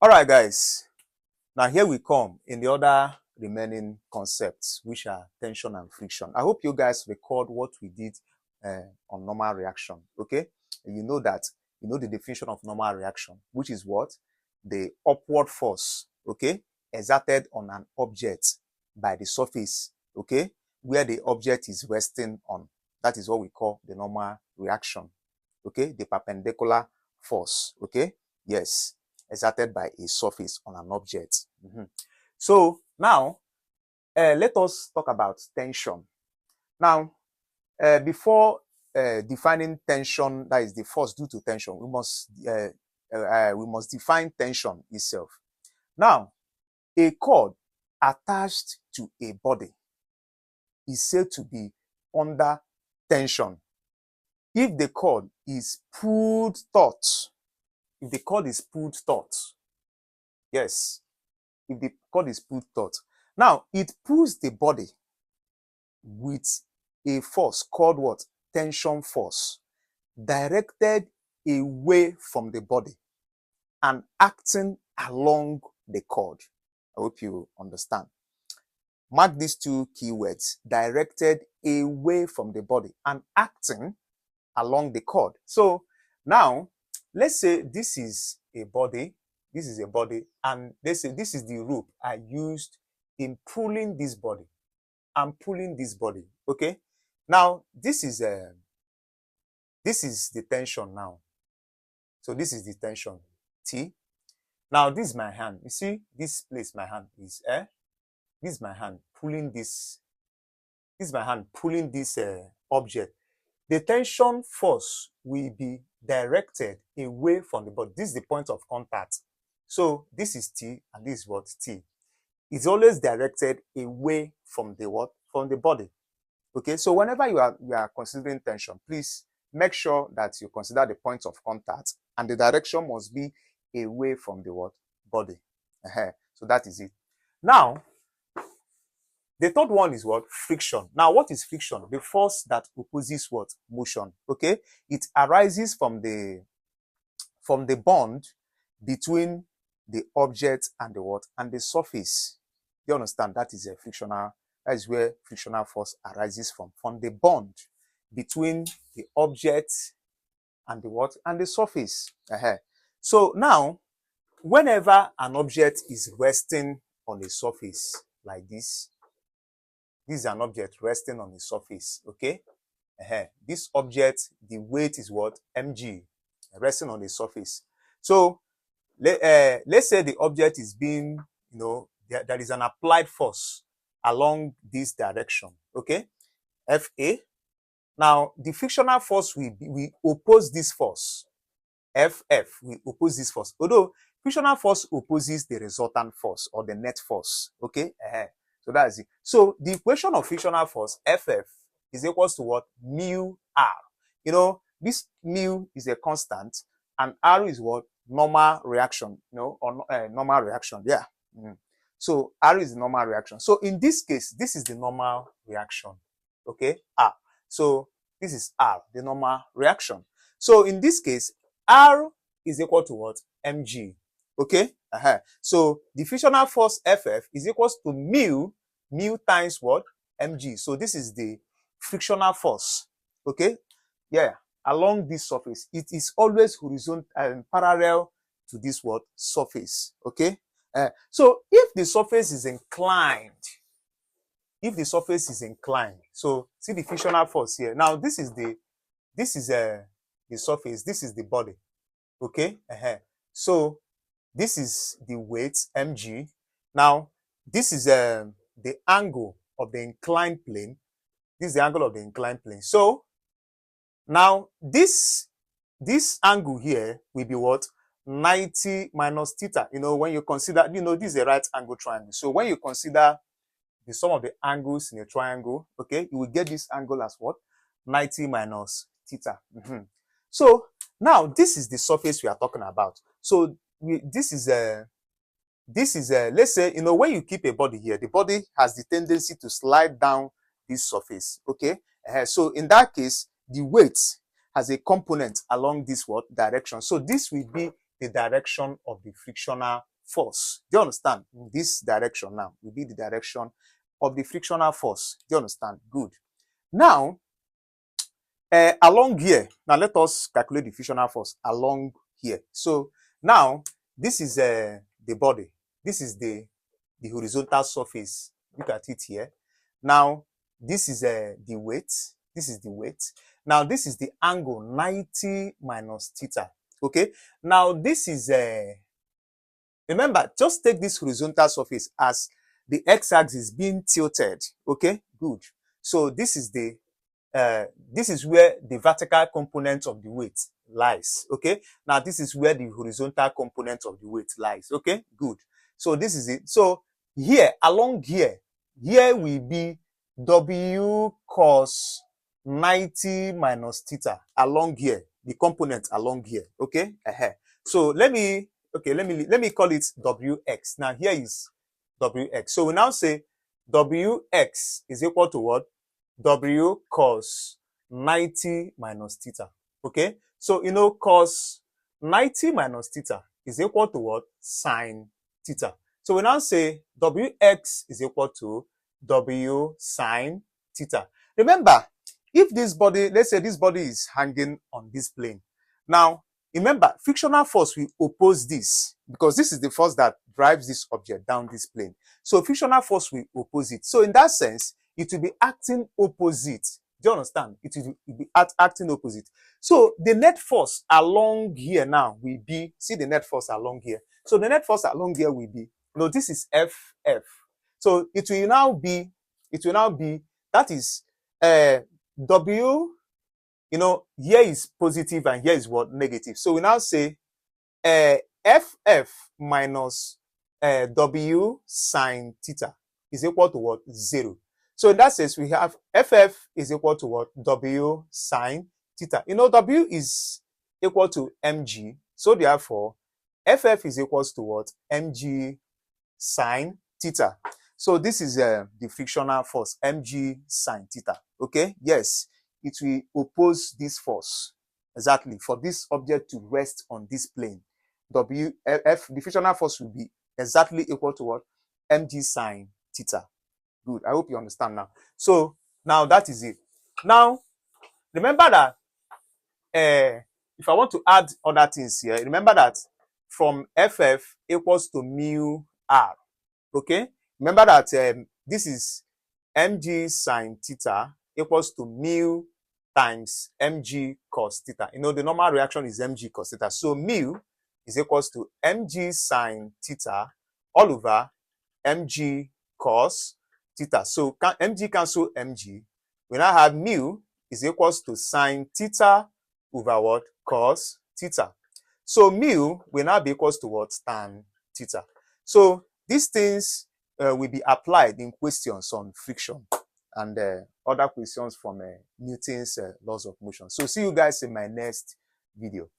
All right, guys. Now here we come in the other remaining concepts, which are tension and friction. I hope you guys record what we did on normal reaction. Okay, you know that the definition of normal reaction, which is what the upward force, okay, exerted on an object by the surface, okay, where the object is resting on. That is what we call the normal reaction. Okay, the perpendicular force. Okay, yes, exerted by a surface on an object. So now, let us talk about tension. Now, before defining tension, that is the force due to tension, we must define tension itself. Now, a cord attached to a body is said to be under tension if the cord is pulled taut. If the cord is pulled taut, yes, if the cord is pulled taut. Now, it pulls the body with a force called what? Tension force, directed away from the body and acting along the cord. I hope you understand. Mark these two keywords: directed away from the body and acting along the cord. So now, let's say this is a body, and let's say this is the rope I used in pulling this body. I'm pulling this body, okay? Now, this is the tension now. So this is the tension, T. Now, this is my hand. You see, this place my hand is, this is my hand pulling this. This is my hand pulling this object. The tension force will be directed away from the body. This is the point of contact. So this is T, and this is what? T. It's always directed away from the what? From the body. Okay, so whenever you are considering tension, please make sure that you consider the point of contact, and the direction must be away from the what? Body. So that is it. Now, the third one is what? Friction. Now, what is friction? The force that opposes what? Motion. Okay, it arises from the bond between the object and the what? And the surface. You understand? That is a frictional. That is where frictional force arises from the bond between the object and the what? And the surface. So now, whenever an object is resting on a surface like this is an object resting on the surface, okay? This object, the weight is what? Mg, resting on the surface. So let's say the object is being, there is an applied force along this direction, okay? Fa. Now, the frictional force we oppose this force. Ff, we oppose this force. Although frictional force opposes the resultant force or the net force, okay? So that's it. So the equation of frictional force, Ff, is equals to what? Mu R. This mu is a constant, and R is what? Normal reaction, or normal reaction. Yeah. So R is the normal reaction. So in this case, this is the normal reaction. Okay, R. So this is R, the normal reaction. So in this case, R is equal to what? Mg. Okay. So the frictional force Ff is equals to mu times what? Mg. So this is the frictional force. Okay. Yeah. Along this surface, it is always horizontal and parallel to this what? Surface. Okay. So if the surface is inclined, so see the frictional force here. Now this is the surface. This is the body. Okay. So this is the weight mg. Now this is the angle of the inclined plane. This is the angle of the inclined plane. So now this angle here will be what? 90 minus theta. When you consider, this is a right angle triangle. So when you consider the sum of the angles in a triangle, okay, you will get this angle as what? 90 minus theta. So now this is the surface we are talking about. So this is let's say, when you keep a body here, the body has the tendency to slide down this surface. Okay. So in that case, the weight has a component along this what? Direction. So this will be the direction of the frictional force. Do you understand? This direction now will be the direction of the frictional force. Do you understand? Good. Now, along here, now let us calculate the frictional force along here. So now, this is the body. This is the horizontal surface. Look at it here. Now, this is the weight. This is the weight. Now, this is the angle 90 minus theta. Okay. Now, this is remember, just take this horizontal surface as the x-axis being tilted. Okay, good. So this is the this is where the vertical component of the weight lies. Okay. Now, this is where the horizontal component of the weight lies. Okay, good. So this is it. So here, along here will be W cos 90 minus theta along here, the component along here. Okay. So let me call it Wx. Now here is Wx. So we now say Wx is equal to what? W cos 90 minus theta. Okay. So you know cos 90 minus theta is equal to what? Sine theta. So we now say Wx is equal to W sine theta. Remember, if this body, let's say this body is hanging on this plane. Now, remember, frictional force will oppose this because this is the force that drives this object down this plane. So frictional force will oppose it. So in that sense, it will be acting opposite. Do you understand? It will be acting opposite. So the net force along here now will be, see the net force along here. So the net force along here will be, no, this is FF. So it will now be, that is W, you know, here is positive and here is what? Negative. So we now say FF minus W sine theta is equal to what? 0. So in that sense, we have FF is equal to what? W sine theta. You know, W is equal to mg. So therefore, FF is equals to what? Mg sine theta. So this is the frictional force, mg sine theta. Okay? Yes, it will oppose this force. Exactly. For this object to rest on this plane, the frictional force will be exactly equal to what? Mg sine theta. Good. I hope you understand now. So now that is it. Now, remember that if I want to add other things here, remember that from FF equals to mu R. Okay? Remember that this is mg sine theta equals to mu times mg cos theta. You know, the normal reaction is mg cos theta. So mu is equals to mg sine theta all over mg cos theta. So mg cancel mg. We now have mu is equals to sine theta over what? Cos theta. So mu will now be equals to what? Tan theta. So these things will be applied in questions on friction and other questions from Newton's laws of motion. So see you guys in my next video.